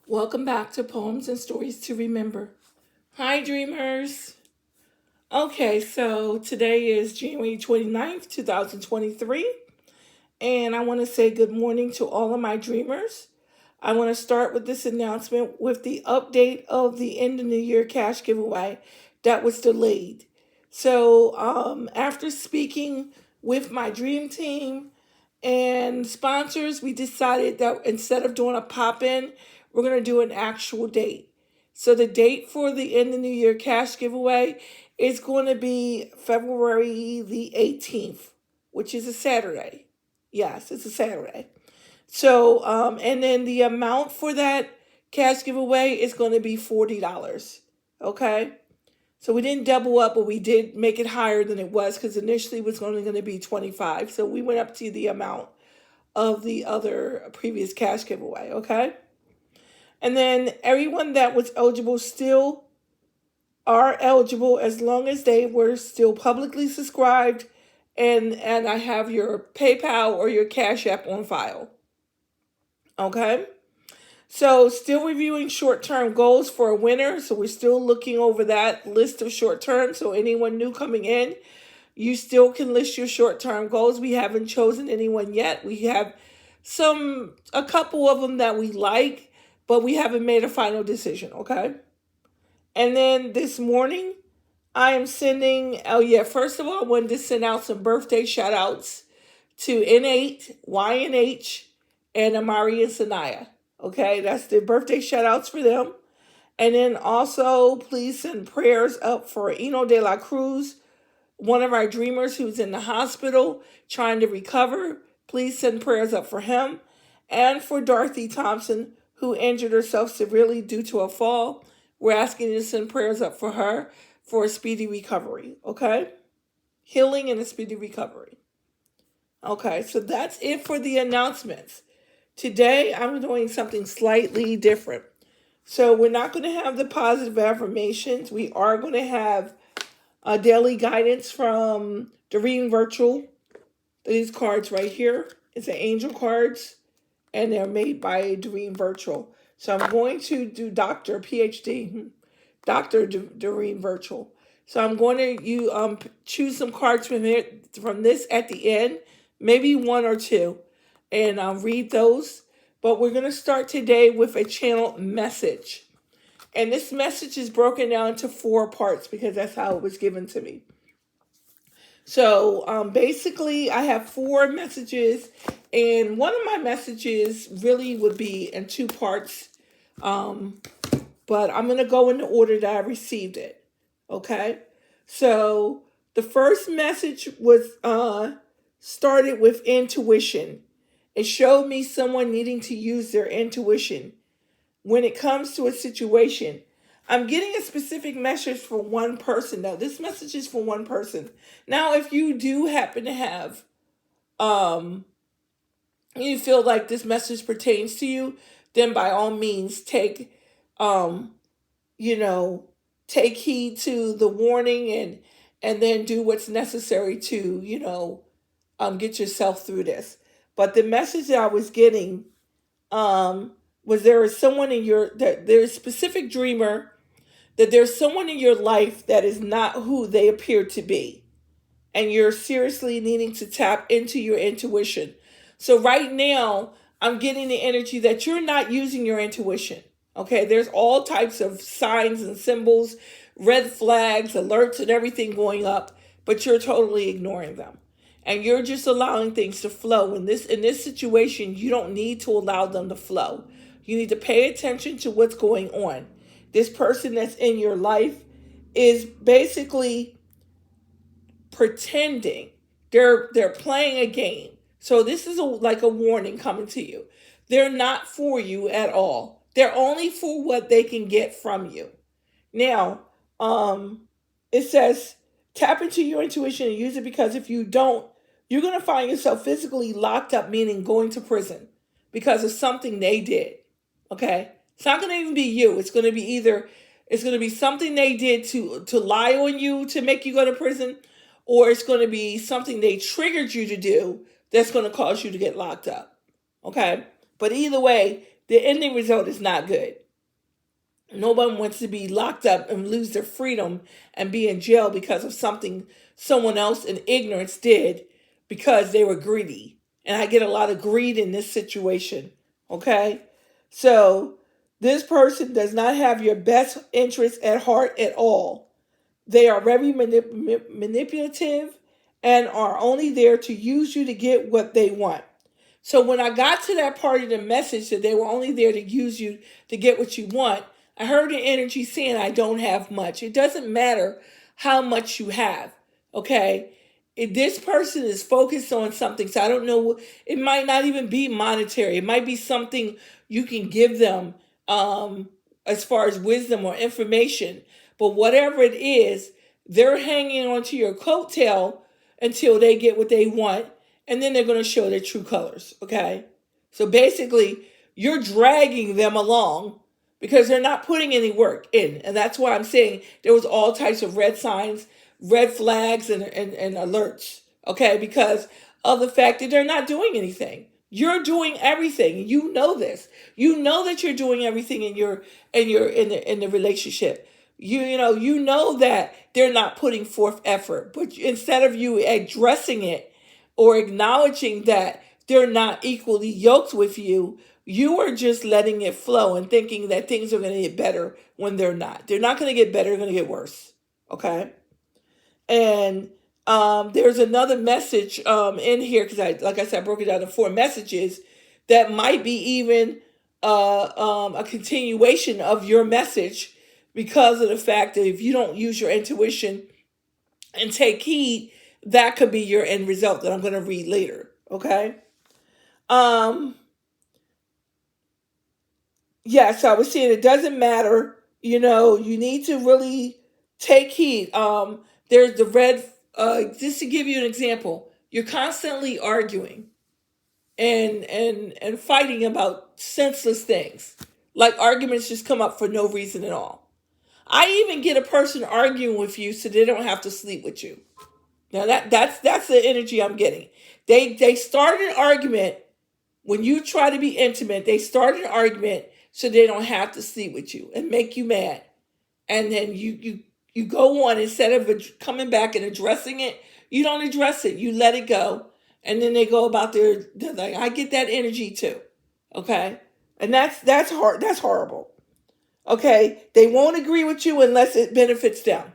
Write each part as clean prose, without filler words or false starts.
Welcome back to Poems and Stories to Remember. Hi, dreamers. Okay, so today is January 29th, 2023, and I want to say good morning to all of my dreamers. I want to start with this announcement with the update of the end of the year cash giveaway that was delayed. So, after speaking with my dream team and sponsors, we decided that instead of doing a pop in, we're going to do an actual date. So, the date for the end of the year cash giveaway is going to be February the 18th, which is a Saturday. Yes, it's a Saturday. So, and then the amount for that cash giveaway is going to be $40. Okay. So we didn't double up, but we did make it higher than it was because initially it was only going to be 25. So we went up to the amount of the other previous cash giveaway. Okay. And then everyone that was eligible still are eligible as long as they were still publicly subscribed and I have your PayPal or your Cash App on file. Okay. So still reviewing short-term goals for a winner. So we're still looking over that list of short-term. So anyone new coming in, you still can list your short-term goals. We haven't chosen anyone yet. We have a couple of them that we like, but we haven't made a final decision. Okay. And then this morning, I am sending, first of all, I wanted to send out some birthday shout outs to N8, YNH, and Amari and Sanaya. Okay, that's the birthday shout outs for them. And then also, please send prayers up for Eno de la Cruz, one of our dreamers who's in the hospital trying to recover. Please send prayers up for him. And for Dorothy Thompson, who injured herself severely due to a fall. We're asking you to send prayers up for her for a speedy recovery. Okay? Healing and a speedy recovery. Okay, so that's it for the announcements. Today, I'm doing something slightly different. So we're not going to have the positive affirmations. We are going to have a daily guidance from Doreen Virtual. These cards right here. It's an angel cards, and they're made by Doreen Virtual. So I'm going to do Dr. PhD, Dr. Doreen Virtual. So I'm going to choose some cards from this at the end, maybe one or two, and I'll read those. But we're going to start today with a channel message. And this message is broken down into 4 parts because that's how it was given to me. So basically, I have 4 messages, and one of my messages really would be in 2 parts. But I'm going to go in the order that I received it. Okay? So the first message was started with intuition. It showed me someone needing to use their intuition when it comes to a situation. I'm getting a specific message for one person. Now, this message is for one person. Now, if you do happen to have, you feel like this message pertains to you, then by all means take take heed to the warning and then do what's necessary to, get yourself through this. But the message that I was getting was there's a specific dreamer, that there's someone in your life that is not who they appear to be. And you're seriously needing to tap into your intuition. So right now, I'm getting the energy that you're not using your intuition. Okay, there's all types of signs and symbols, red flags, alerts, and everything going up, but you're totally ignoring them. And you're just allowing things to flow. In this situation, you don't need to allow them to flow. You need to pay attention to what's going on. This person that's in your life is basically pretending. They're playing a game. So this is like a warning coming to you. They're not for you at all. They're only for what they can get from you. Now, it says, tap into your intuition and use it, because if you don't, you're going to find yourself physically locked up, meaning going to prison because of something they did. Okay? It's not going to even be you. It's going to be something they did to lie on you to make you go to prison, or it's going to be something they triggered you to do that's going to cause you to get locked up. Okay? But either way, the ending result is not good. No one wants to be locked up and lose their freedom and be in jail because of something someone else in ignorance did because they were greedy. And I get a lot of greed in this situation. Okay? So this person does not have your best interest at heart at all. They are very manipulative and are only there to use you to get what they want. So when I got to that part of the message that they were only there to use you to get what you want, I heard the energy saying, I don't have much. It doesn't matter how much you have, okay? If this person is focused on something, so I don't know, it might not even be monetary. It might be something you can give them as far as wisdom or information. But whatever it is, they're hanging onto your coattail until they get what they want, and then they're going to show their true colors, okay? So basically, you're dragging them along because they're not putting any work in. And that's why I'm saying there was all types of red signs, red flags, and alerts, okay? Because of the fact that they're not doing anything. You're doing everything. You know this. You know that you're doing everything in the relationship. You know that they're not putting forth effort. But instead of you addressing it or acknowledging that they're not equally yoked with you, you are just letting it flow and thinking that things are going to get better when they're not. They're not going to get better. They're going to get worse. Okay? And there's another message in here because like I said, I broke it down into 4 messages that might be even a continuation of your message because of the fact that if you don't use your intuition and take heed, that could be your end result that I'm going to read later. Okay? Yeah, so I was saying it doesn't matter. You need to really take heed. There's the red, just to give you an example, you're constantly arguing and fighting about senseless things. Like arguments just come up for no reason at all. I even get a person arguing with you so they don't have to sleep with you. Now that's the energy I'm getting. They start an argument when you try to be intimate. They start an argument so they don't have to sleep with you and make you mad. And then you go on, instead of coming back and addressing it, you don't address it. You let it go. And then they go about they're like, I get that energy too. Okay? And that's hard. That's horrible. Okay? They won't agree with you unless it benefits them.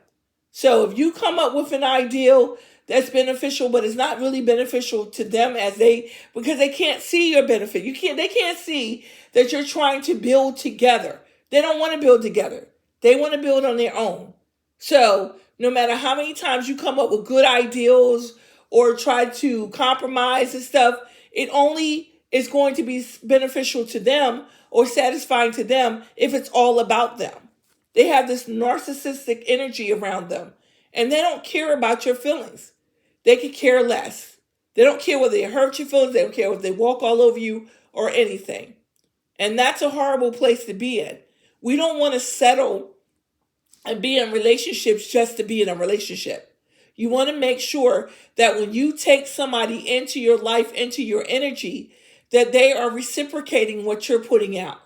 So if you come up with an ideal that's beneficial, but it's not really beneficial to them because they can't see your benefit. They can't see that you're trying to build together. They don't want to build together. They want to build on their own. So no matter how many times you come up with good ideals or try to compromise and stuff, it only is going to be beneficial to them or satisfying to them if it's all about them. They have this narcissistic energy around them, and they don't care about your feelings. They could care less. They don't care whether they hurt your feelings. They don't care if they walk all over you or anything. And that's a horrible place to be in. We don't want to settle and be in relationships just to be in a relationship. You want to make sure that when you take somebody into your life, into your energy, that they are reciprocating what you're putting out.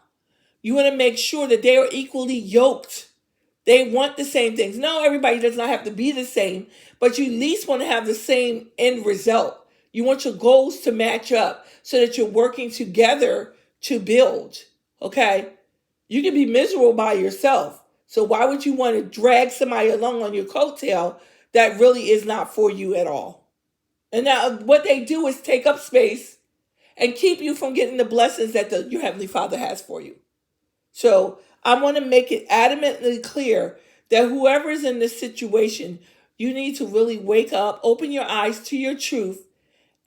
You want to make sure that they are equally yoked. They want the same things. No, everybody does not have to be the same, but you at least want to have the same end result. You want your goals to match up so that you're working together to build. Okay? You can be miserable by yourself. So why would you want to drag somebody along on your coattail that really is not for you at all? And now what they do is take up space and keep you from getting the blessings that your Heavenly Father has for you. So I want to make it adamantly clear that whoever is in this situation, you need to really wake up, open your eyes to your truth,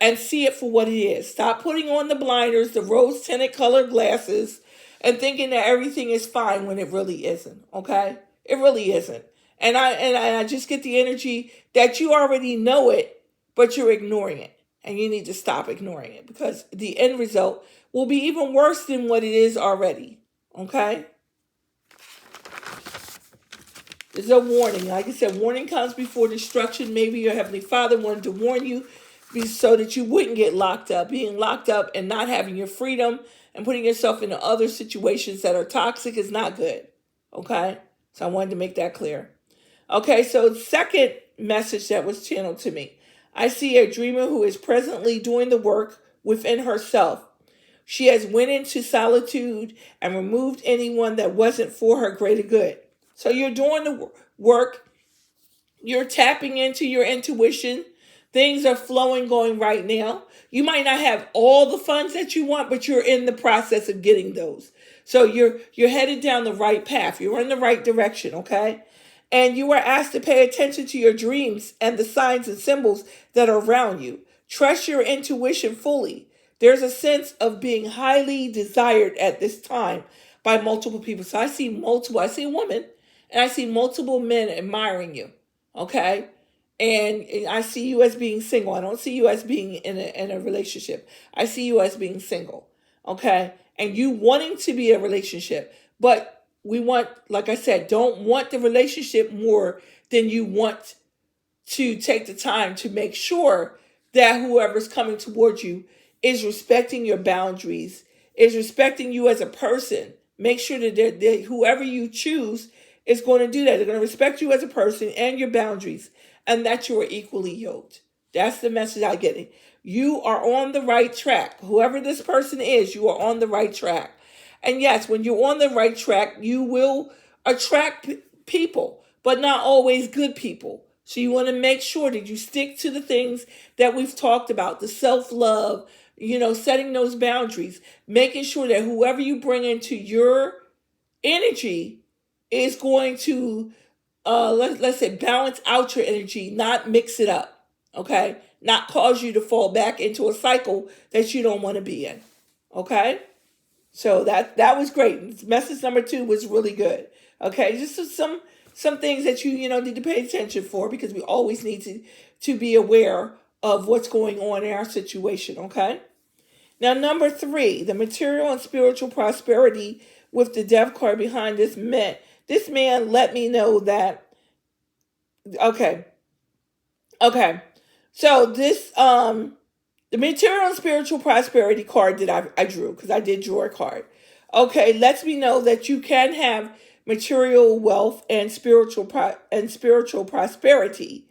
and see it for what it is. Stop putting on the blinders, the rose-tinted colored glasses, and thinking that everything is fine when it really isn't. Okay? It really isn't. And I just get the energy that you already know it, but you're ignoring it. And you need to stop ignoring it because the end result will be even worse than what it is already. Okay? There's a warning. Like I said, warning comes before destruction. Maybe your Heavenly Father wanted to warn you so that you wouldn't get locked up. Being locked up and not having your freedom and putting yourself into other situations that are toxic is not good. Okay? So I wanted to make that clear. Okay, so second message that was channeled to me. I see a dreamer who is presently doing the work within herself. She has went into solitude and removed anyone that wasn't for her greater good. So you're doing the work. You're tapping into your intuition. Things are flowing, going right now. You might not have all the funds that you want, but you're in the process of getting those. So you're headed down the right path. You're in the right direction, okay? And you are asked to pay attention to your dreams and the signs and symbols that are around you. Trust your intuition fully. There's a sense of being highly desired at this time by multiple people. So I see a woman, and I see multiple men admiring you. Okay? And I see you as being single. I don't see you as being in a relationship. I see you as being single. Okay? And you wanting to be a relationship. But we want, like I said, don't want the relationship more than you want to take the time to make sure that whoever's coming towards you is respecting your boundaries, is respecting you as a person. Make sure that whoever you choose is going to do that. They're going to respect you as a person and your boundaries, and that you are equally yoked. That's the message I'm getting. You are on the right track. Whoever this person is, you are on the right track. And yes, when you're on the right track, you will attract people, but not always good people. So you want to make sure that you stick to the things that we've talked about, the self-love, setting those boundaries, making sure that whoever you bring into your energy is going to, let's say, balance out your energy, not mix it up, okay? Not cause you to fall back into a cycle that you don't want to be in, okay? So that was great. Message number 2 was really good. Okay, just some things that you need to pay attention for, because we always need to be aware of what's going on in our situation. Okay. Now, number 3, the material and spiritual prosperity with the Death card behind this man. This man let me know that. Okay. So this the material and spiritual prosperity card that I drew, because I did draw a card. Okay, lets me know that you can have material wealth and spiritual prosperity.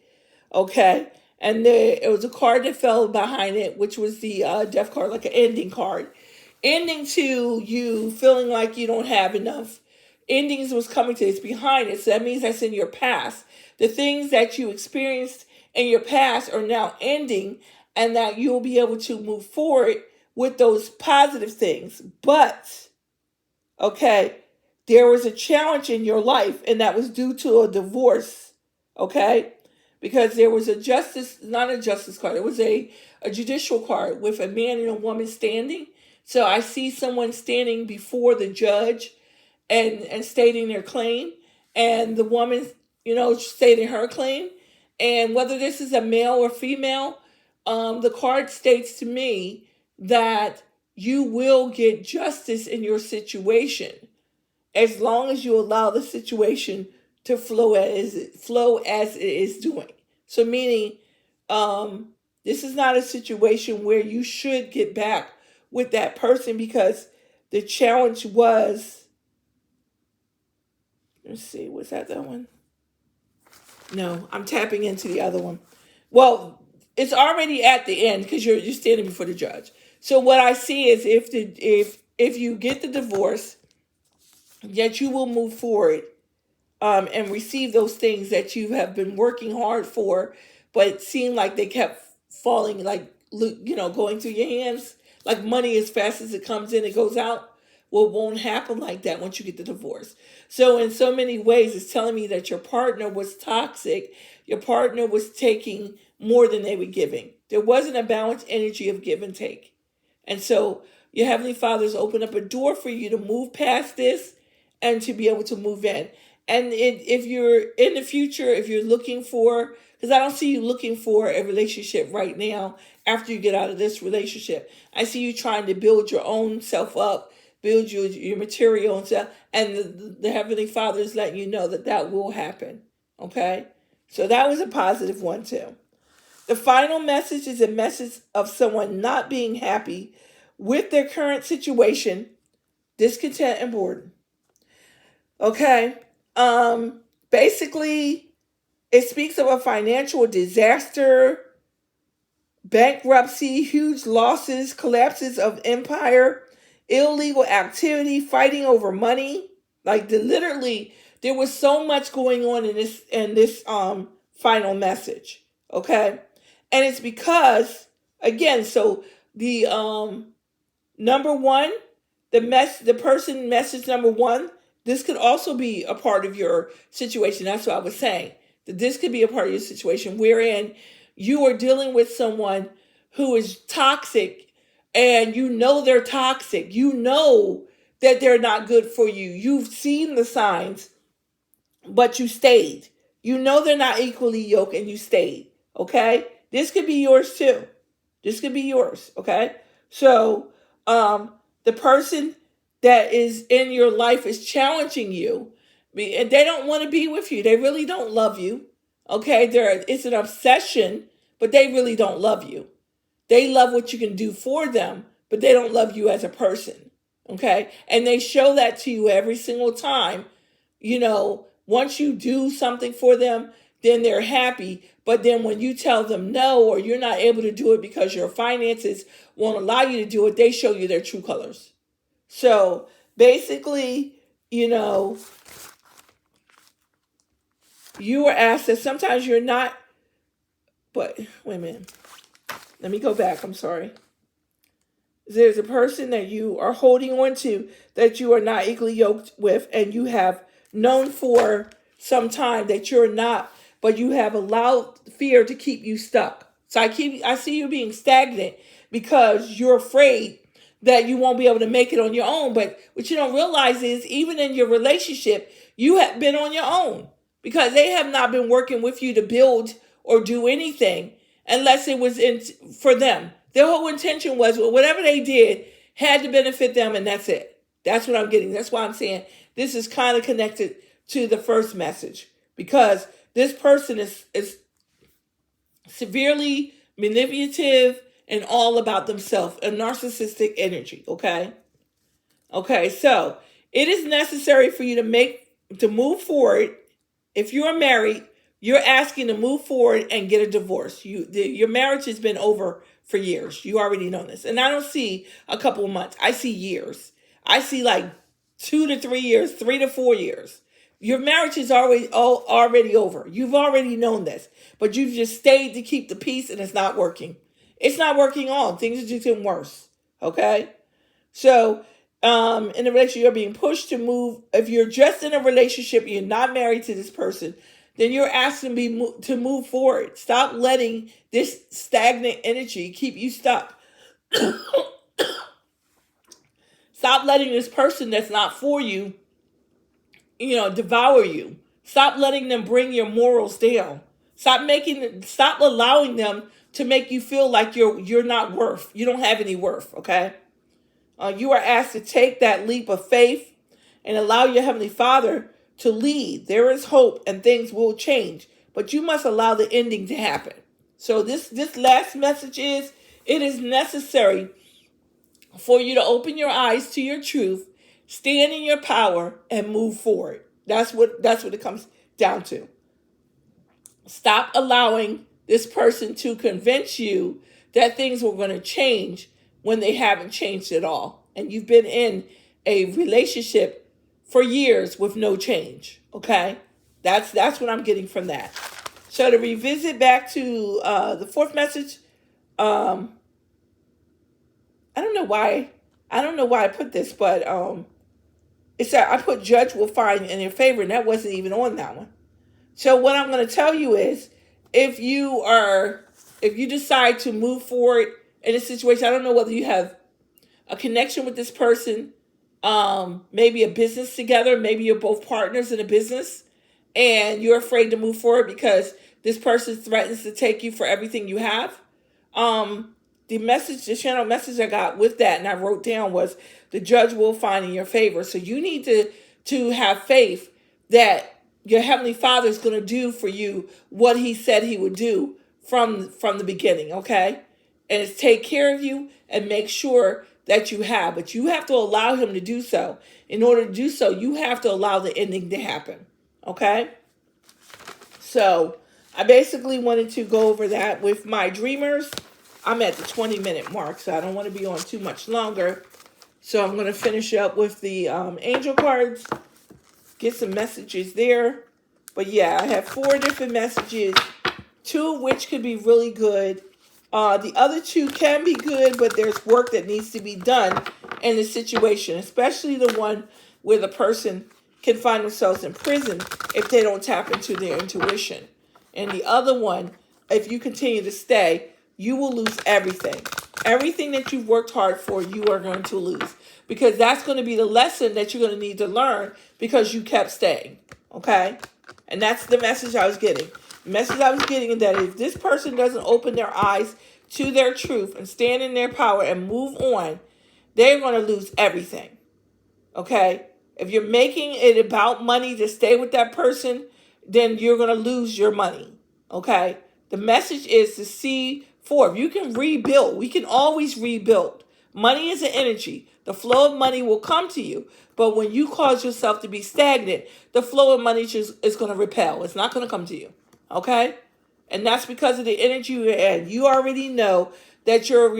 Okay, and it was a card that fell behind it, which was the Death card, like an ending card, ending to you feeling like you don't have enough. Endings was coming to this behind it, so that means that's in your past. The things that you experienced in your past are now ending, and that you'll be able to move forward with those positive things. But, okay, there was a challenge in your life, and that was due to a divorce, okay? Because there was not a justice card, it was a judicial card with a man and a woman standing. So I see someone standing before the judge and stating their claim, and the woman, stating her claim. And whether this is a male or female, the card states to me that you will get justice in your situation as long as you allow the situation to flow as it is doing. So meaning, this is not a situation where you should get back with that person, because the challenge was, let's see, was that one? No, I'm tapping into the other one. Well, it's already at the end because you're standing before the judge. So what I see is if you get the divorce, that you will move forward and receive those things that you have been working hard for, but it seemed like they kept falling, like, going through your hands, like money as fast as it comes in, it goes out. Well, it won't happen like that once you get the divorce. So in so many ways, it's telling me that your partner was toxic. Your partner was taking more than they were giving. There wasn't a balanced energy of give and take. And so your Heavenly Father's opened up a door for you to move past this and to be able to move in. And if you're in the future, if you're looking for, because I don't see you looking for a relationship right now after you get out of this relationship. I see you trying to build your own self up, build your material and stuff. And the Heavenly Father is letting you know that will happen. Okay? So that was a positive one too. The final message is a message of someone not being happy with their current situation, discontent and boredom. Okay. Basically, it speaks of a financial disaster, bankruptcy, huge losses, collapses of empire, illegal activity, fighting over money. Literally, there was so much going on in this final message. Okay, and it's because, again, so the number one, the person message number one, this could also be a part of your situation. That's what I was saying. That this could be a part of your situation wherein you are dealing with someone who is toxic, and you know they're toxic. You know that they're not good for you. You've seen the signs, but you stayed. You know they're not equally yoked, and you stayed. Okay? This could be yours too. This could be yours. Okay? So, the person that is in your life is challenging you, and they don't want to be with you. They really don't love you. Okay? It's an obsession, but they really don't love you. They love what you can do for them, but they don't love you as a person. Okay? And they show that to you every single time. Once you do something for them, then they're happy. But then when you tell them no, or you're not able to do it because your finances won't allow you to do it, they show you their true colors. So basically, you are asked that sometimes you're not, but wait a minute. Let me go back. I'm sorry. There's a person that you are holding on to that you are not equally yoked with, and you have known for some time that you're not, but you have allowed fear to keep you stuck. So I see you being stagnant because you're afraid that you won't be able to make it on your own. But what you don't realize is, even in your relationship, you have been on your own because they have not been working with you to build or do anything unless it was for them. Their whole intention was, whatever they did had to benefit them, and that's it. That's what I'm getting. That's why I'm saying this is kind of connected to the first message, because this person is severely manipulative and all about themselves, a narcissistic energy. Okay, so it is necessary for you to move forward. If you are married, you're asking to move forward and get a divorce. Your marriage has been over for years. You already know this. And I don't see a couple of months. I see years. I see like 2 to 3 years, 3 to 4 years. Your marriage is already over. You've already known this. But you've just stayed to keep the peace, and it's not working. It's not working on. Things are just getting worse. Okay? So, in a relationship, you're being pushed to move. If you're just in a relationship, you're not married to this person, then you're asking to move forward. Stop letting this stagnant energy keep you stuck. Stop letting this person that's not for you, devour you. Stop letting them bring your morals down. Stop allowing them to make you feel like you don't have any worth, okay? You are asked to take that leap of faith and allow your Heavenly Father to lead. There is hope, and things will change, but you must allow the ending to happen. So this last message is, it is necessary for you to open your eyes to your truth, stand in your power, and move forward. That's what it comes down to. Stop allowing this person to convince you that things were going to change when they haven't changed at all. And you've been in a relationship for years with no change. Okay? That's what I'm getting from that. So to revisit back to the fourth message, I don't know why I put this, but it's that I put judge will find in your favor, and that wasn't even on that one. So what I'm going to tell you is, if you decide to move forward in a situation, I don't know whether you have a connection with this person, maybe a business together, maybe you're both partners in a business, and you're afraid to move forward because this person threatens to take you for everything you have. The channel message I got with that, and I wrote down, was the judge will find in your favor. So you need to have faith that your Heavenly Father is going to do for you what He said He would do from the beginning, okay? And it's take care of you and make sure that you have. But you have to allow him to do so. In order to do so, you have to allow the ending to happen, okay? So I basically wanted to go over that with my dreamers. I'm at the 20-minute mark, so I don't want to be on too much longer. So I'm going to finish up with the angel cards, get some messages there. But yeah, I have 4 different messages, 2 of which could be really good. The other 2 can be good, but there's work that needs to be done in the situation, especially the one where the person can find themselves in prison if they don't tap into their intuition. And the other one, if you continue to stay, you will lose everything. Everything that you've worked hard for, you are going to lose. Because that's going to be the lesson that you're going to need to learn because you kept staying. Okay? And that's the message I was getting. The message I was getting is that if this person doesn't open their eyes to their truth and stand in their power and move on, they're going to lose everything. Okay? If you're making it about money to stay with that person, then you're going to lose your money. Okay? The message is to see forward. You can rebuild. We can always rebuild. Money is an energy. The flow of money will come to you. But when you cause yourself to be stagnant, the flow of money is going to repel. It's not going to come to you. Okay? And that's because of the energy you're in. You already know that your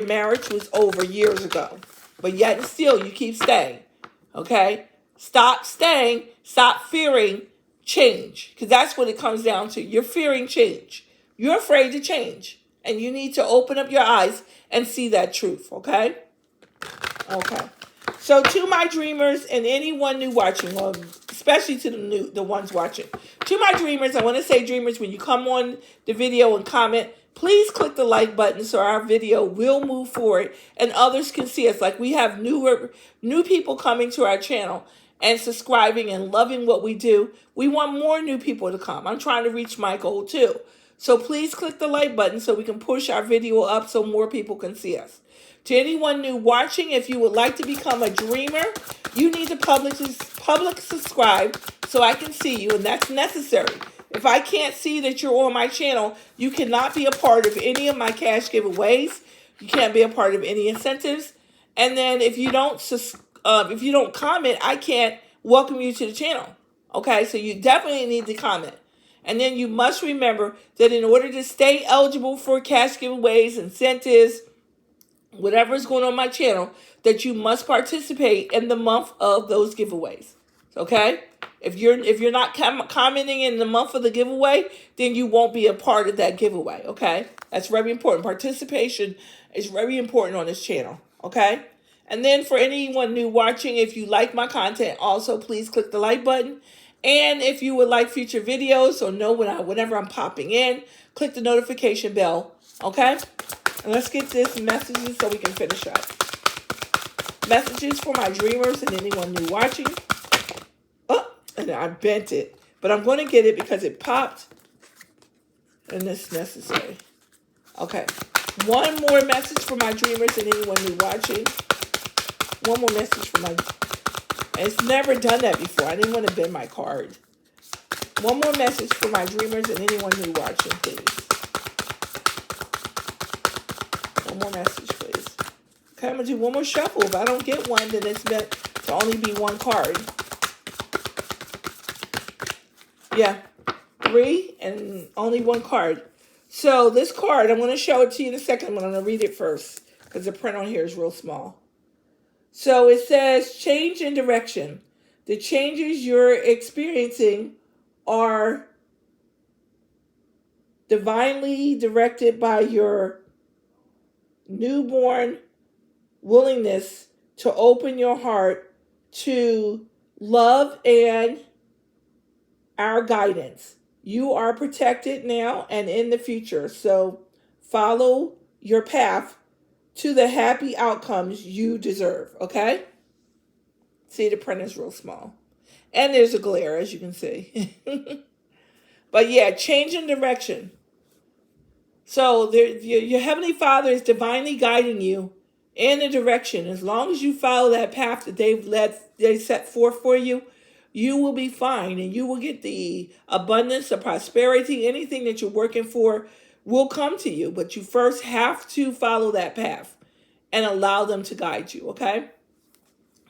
marriage was over years ago. But yet and still, you keep staying. Okay? Stop staying. Stop fearing change. Because that's what it comes down to. You're fearing change. You're afraid to change. And you need to open up your eyes and see that truth. Okay? Okay. So to my dreamers and anyone new watching, well, especially to the ones watching, to my dreamers, I want to say, dreamers, when you come on the video and comment, please click the like button so our video will move forward and others can see us. Like we have new people coming to our channel and subscribing and loving what we do. We want more new people to come. I'm trying to reach my goal too. So please click the like button so we can push our video up so more people can see us. To anyone new watching, if you would like to become a dreamer, you need to public subscribe so I can see you, and that's necessary. If I can't see that you're on my channel, you cannot be a part of any of my cash giveaways. You can't be a part of any incentives. And then if you don't comment, I can't welcome you to the channel. Okay, so you definitely need to comment. And then you must remember that in order to stay eligible for cash giveaways, incentives, whatever is going on my channel, that you must participate in the month of those giveaways. Okay? If you're not commenting in the month of the giveaway, then you won't be a part of that giveaway. Okay? That's very important. Participation is very important on this channel. Okay? And then for anyone new watching, if you like my content, also please click the like button. And if you would like future videos or know whenever I'm popping in, click the notification bell. Okay? And let's get this messages so we can finish up. Messages for my dreamers and anyone new watching. Oh, and I bent it. But I'm going to get it because it popped. And it's necessary. Okay. One more message for my dreamers and anyone new watching. One more message for my... It's never done that before. I didn't want to bend my card. One more message for my dreamers and anyone new watching, please. One more message, please. Okay, I'm going to do one more shuffle. If I don't get one, then it's meant to only be one card. Yeah, 3 and only one card. So this card, I'm going to show it to you in a second. I'm going to read it first because the print on here is real small. So it says, change in direction. The changes you're experiencing are divinely directed by your newborn willingness to open your heart to love and our guidance. You are protected now and in the future. So follow your path to the happy outcomes you deserve, okay? See, the print is real small. And there's a glare, as you can see. But yeah, change in direction. So your Heavenly Father is divinely guiding you in a direction. As long as you follow that path that they set forth for you, you will be fine and you will get the abundance, the prosperity, anything that you're working for will come to you. But you first have to follow that path and allow them to guide you, okay?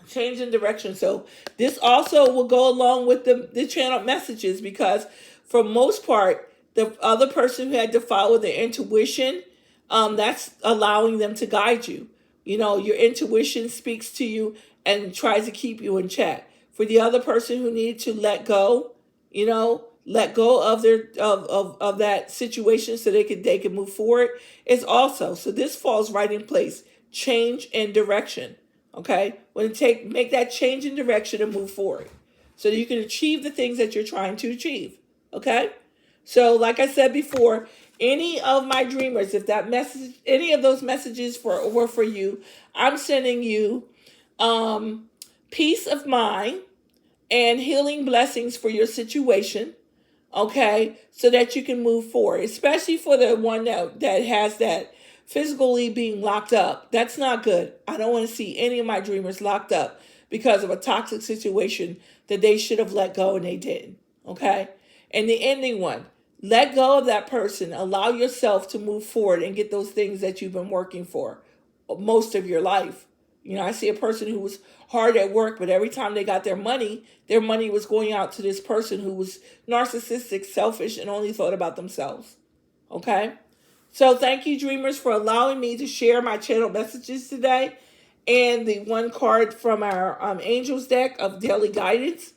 Change in direction. So this also will go along with the channel messages, because for most part, the other person who had to follow their intuition, that's allowing them to guide you. You know, your intuition speaks to you and tries to keep you in check. For the other person who needed to let go, you know, let go of their of that situation so they can move forward, is also. So this falls right in place. Change in direction. Okay, when make that change in direction and move forward, so that you can achieve the things that you're trying to achieve. Okay, so like I said before, any of my dreamers, if that message, any of those messages were for you, I'm sending you peace of mind and healing blessings for your situation. Okay, so that you can move forward, especially for the one that has that physically being locked up. That's not good. I don't want to see any of my dreamers locked up because of a toxic situation that they should have let go and they didn't. Okay, and the ending one, let go of that person. Allow yourself to move forward and get those things that you've been working for most of your life. You know, I see a person who was hard at work, but every time they got their money was going out to this person who was narcissistic, selfish, and only thought about themselves. Okay? So thank you, dreamers, for allowing me to share my channel messages today and the one card from our Angels deck of Daily Guidance.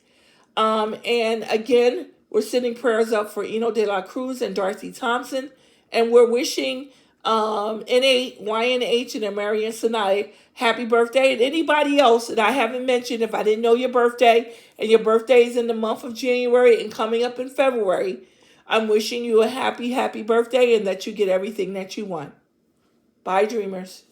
And again, we're sending prayers up for Eno de la Cruz and Darcy Thompson. And we're wishing YNH and Marian Sinai happy birthday. And anybody else that I haven't mentioned, if I didn't know your birthday, and your birthday is in the month of January and coming up in February, I'm wishing you a happy, happy birthday and that you get everything that you want. Bye, dreamers.